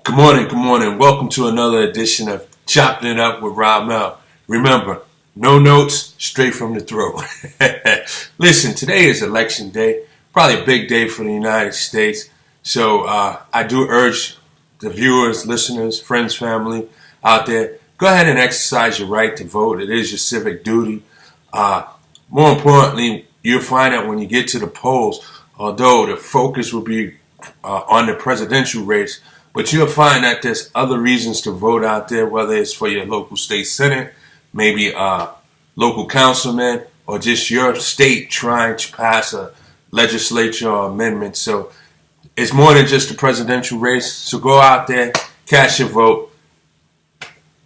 Good morning, good morning. Welcome to another edition of Choppin It Up with Ramel. Remember, no notes, straight from the throat. Listen, today is election day, probably a big day for the United States. So I do urge the viewers, listeners, friends, family out there, go ahead and exercise your right to vote. It is your civic duty. More importantly, you'll find that when you get to the polls, although the focus will be on the presidential race, but you'll find that there's other reasons to vote out there, whether it's for your local state senate, maybe local councilman, or just your state trying to pass a legislature or amendment. So it's more than just the presidential race. So go out there, cast your vote,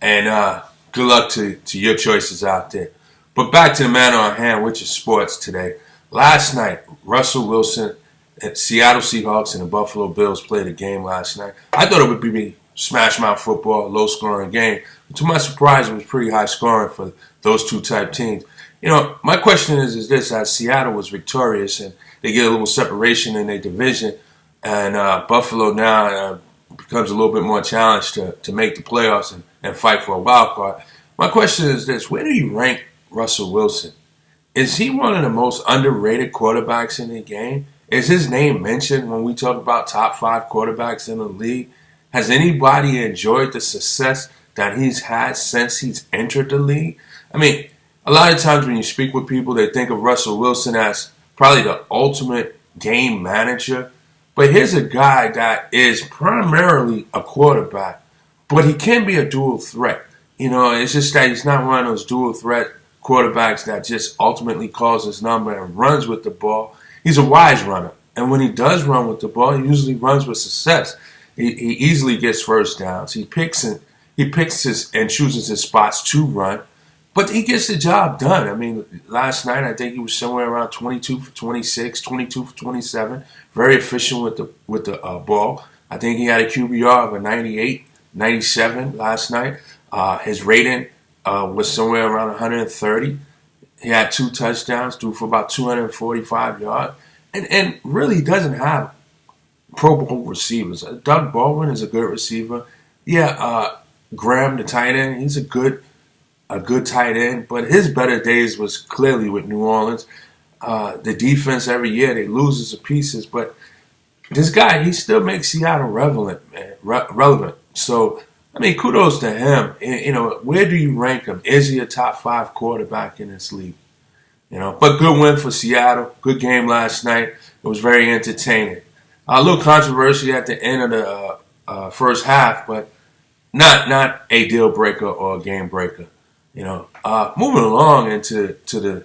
and good luck to your choices out there. But back to the matter on hand, which is sports today. Last night, Russell Wilson at Seattle Seahawks and the Buffalo Bills played a game last night. I thought it would be smash mouth football, low scoring game. But to my surprise, it was pretty high scoring for those two type teams. You know, my question is this: as Seattle was victorious and they get a little separation in their division, and Buffalo now becomes a little bit more challenged to make the playoffs and fight for a wild card. My question is this: where do you rank Russell Wilson? Is he one of the most underrated quarterbacks in the game? Is his name mentioned when we talk about top 5 quarterbacks in the league? Has anybody enjoyed the success that he's had since he's entered the league? I mean, a lot of times when you speak with people, they think of Russell Wilson as probably the ultimate game manager. But here's a guy that is primarily a quarterback, but he can be a dual threat. You know, it's just that he's not one of those dual threat quarterbacks that just ultimately calls his number and runs with the ball. He's a wise runner, and when he does run with the ball, he usually runs with success. He easily gets first downs. He picks and chooses his spots to run, but he gets the job done. I mean, last night I think he was somewhere around 22 for 26, 22 for 27. Very efficient with the ball. I think he had a QBR of a 98, 97 last night. His rating was somewhere around 130. He had 2 touchdowns, threw for about 245 yards, and really doesn't have Pro Bowl receivers. Doug Baldwin is a good receiver. Yeah, Graham, the tight end, he's a good tight end, but his better days was clearly with New Orleans. The defense every year, they lose to pieces, but this guy, he still makes Seattle relevant. So, I mean, kudos to him. You know, where do you rank him? Is he a top 5 quarterback in this league? You know, but good win for Seattle. Good game last night. It was very entertaining. A little controversy at the end of the first half, but not a deal breaker or a game breaker. You know, moving along into the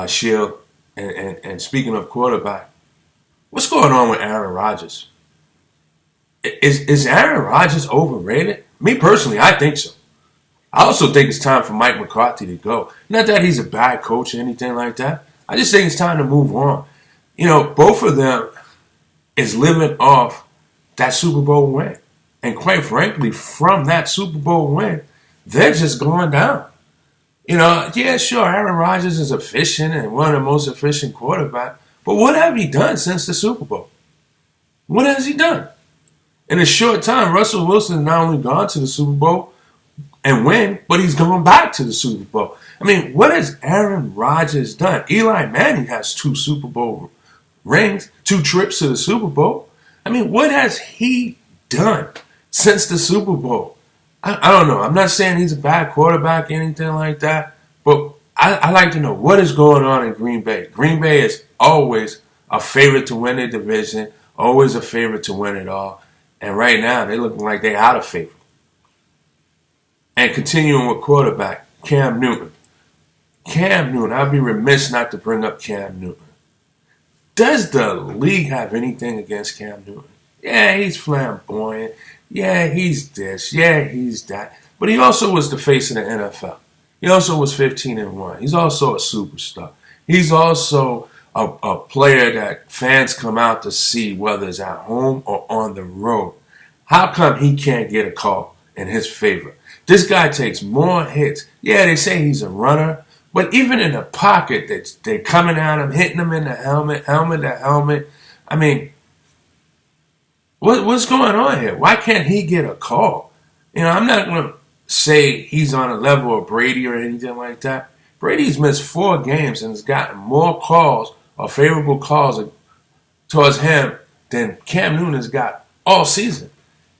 Shield, and speaking of quarterback, what's going on with Aaron Rodgers? Is Aaron Rodgers overrated? Me personally, I think so. I also think it's time for Mike McCarthy to go. Not that he's a bad coach or anything like that. I just think it's time to move on. You know, both of them is living off that Super Bowl win. And quite frankly, from that Super Bowl win, they're just going down. You know, yeah, sure, Aaron Rodgers is efficient and one of the most efficient quarterbacks. But what have he done since the Super Bowl? What has he done? In a short time, Russell Wilson has not only gone to the Super Bowl and win, but he's going back to the Super Bowl. I mean, what has Aaron Rodgers done? Eli Manning has 2 Super Bowl rings, 2 trips to the Super Bowl. I mean, what has he done since the Super Bowl? I don't know. I'm not saying he's a bad quarterback or anything like that, but I like to know what is going on in Green Bay. Green Bay is always a favorite to win the division, always a favorite to win it all. And right now, they're looking like they're out of favor. And continuing with quarterback, Cam Newton. Cam Newton, I'd be remiss not to bring up Cam Newton. Does the league have anything against Cam Newton? Yeah, he's flamboyant. Yeah, he's this. Yeah, he's that. But he also was the face of the NFL. He also was 15-1. He's also a superstar. He's also a player that fans come out to see, whether it's at home or on the road. How come he can't get a call in his favor? This guy takes more hits. Yeah, they say he's a runner, but even in the pocket, they're coming at him, hitting him in the helmet to helmet. I mean, What's going on here? Why can't he get a call? I'm not going to say he's on a level of Brady or anything like that. Brady's missed 4 games and has gotten more calls or favorable calls towards him than Cam Newton has got all season.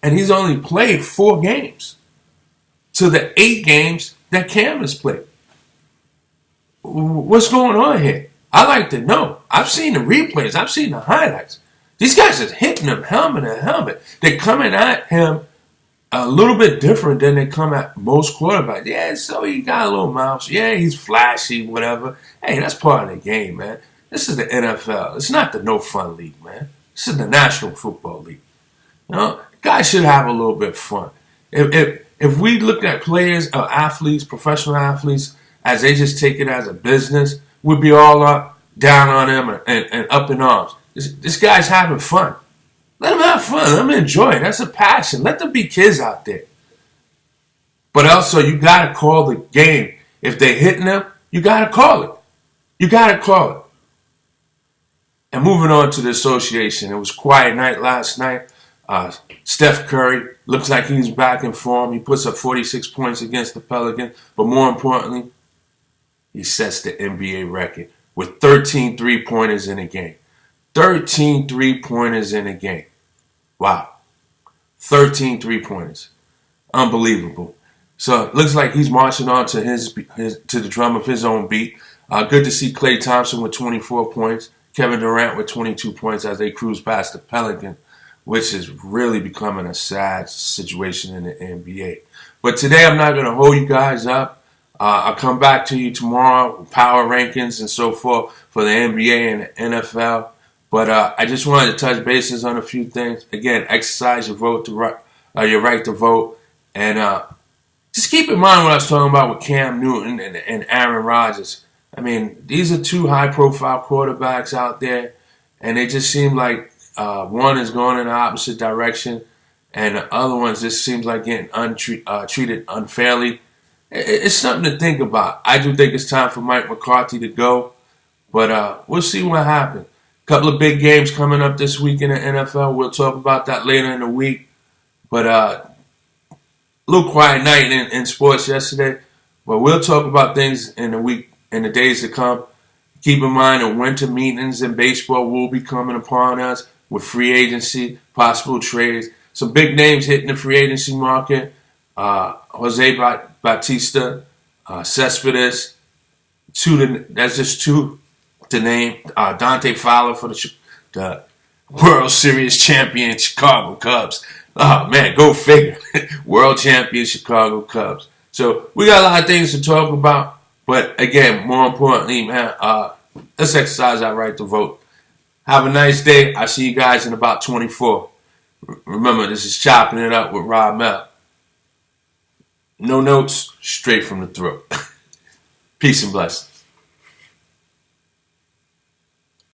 And he's only played 4 games to the 8 games that Cam has played. What's going on here? I like to know. I've seen the replays. I've seen the highlights. These guys are hitting him helmet to helmet. They're coming at him a little bit different than they come at most quarterbacks. Yeah, so he got a little mouse. Yeah, he's flashy, whatever. Hey, that's part of the game, man. This is the NFL. It's not the no fun league, man. This is the National Football League. Guys should have a little bit of fun. If we look at players or athletes, professional athletes, as they just take it as a business, we'd be all up, down on them and up in arms. This guy's having fun. Let him have fun. Let him enjoy it. That's a passion. Let them be kids out there. But also, you got to call the game. If they're hitting them, you got to call it. You got to call it. And moving on to the association. It was a quiet night last night. Steph Curry looks like he's back in form. He puts up 46 points against the Pelicans. But more importantly, he sets the NBA record with 13 3-pointers in a game. 13 3-pointers in a game. Wow. 13 3-pointers. Unbelievable. So it looks like he's marching on to to the drum of his own beat. Good to see Klay Thompson with 24 points. Kevin Durant with 22 points as they cruise past the Pelicans, which is really becoming a sad situation in the NBA. But today I'm not going to hold you guys up. I'll come back to you tomorrow with power rankings and so forth for the NBA and the NFL. But I just wanted to touch bases on a few things. Again, exercise your your right to vote. And just keep in mind what I was talking about with Cam Newton and Aaron Rodgers. I mean, these are 2 high-profile quarterbacks out there, and they just seem like one is going in the opposite direction, and the other one just seems like getting treated unfairly. It's something to think about. I do think it's time for Mike McCarthy to go, but we'll see what happens. A couple of big games coming up this week in the NFL. We'll talk about that later in the week. But a little quiet night in sports yesterday. But we'll talk about things in the week, in the days to come. Keep in mind that winter meetings in baseball will be coming upon us with free agency, possible trades. Some big names hitting the free agency market. Jose Bautista, Cespedes. That's just 2 to name. Dante Fowler for the World Series champion Chicago Cubs. Oh, man, go figure. World champion Chicago Cubs. So we got a lot of things to talk about. But again, more importantly, man, let's exercise our right to vote. Have a nice day. I'll see you guys in about 24. Remember, this is Chopping It Up with Ramel. No notes, straight from the throat. Peace and blessings.